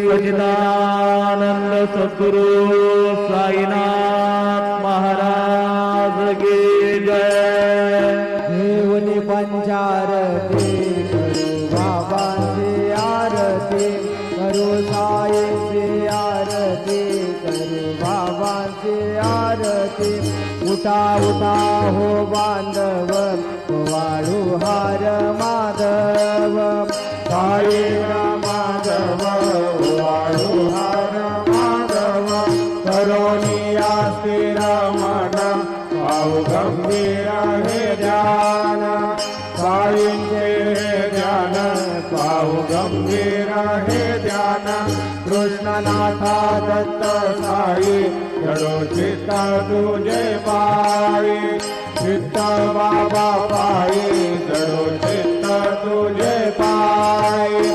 सच्चिदानंद सद्गुरु साईनाथ महाराज की जय। देवनी पंचारती करू बाबांची आरती करू साईची आरती करू बाबांची आरती। उठा उठा हो बांधव वाळू हार माधव साई माधव वाळू हार माधव करोनिया स्थिर मन पाहू गंभीर हे ध्यान साईंचे हे ध्यान पाहू गंभीर हे ध्यान। कृष्णनाथा दत्त साई जडो चित्त तुझे पायी चित्त बाबा पायी जडो चित्त तुझे पायी।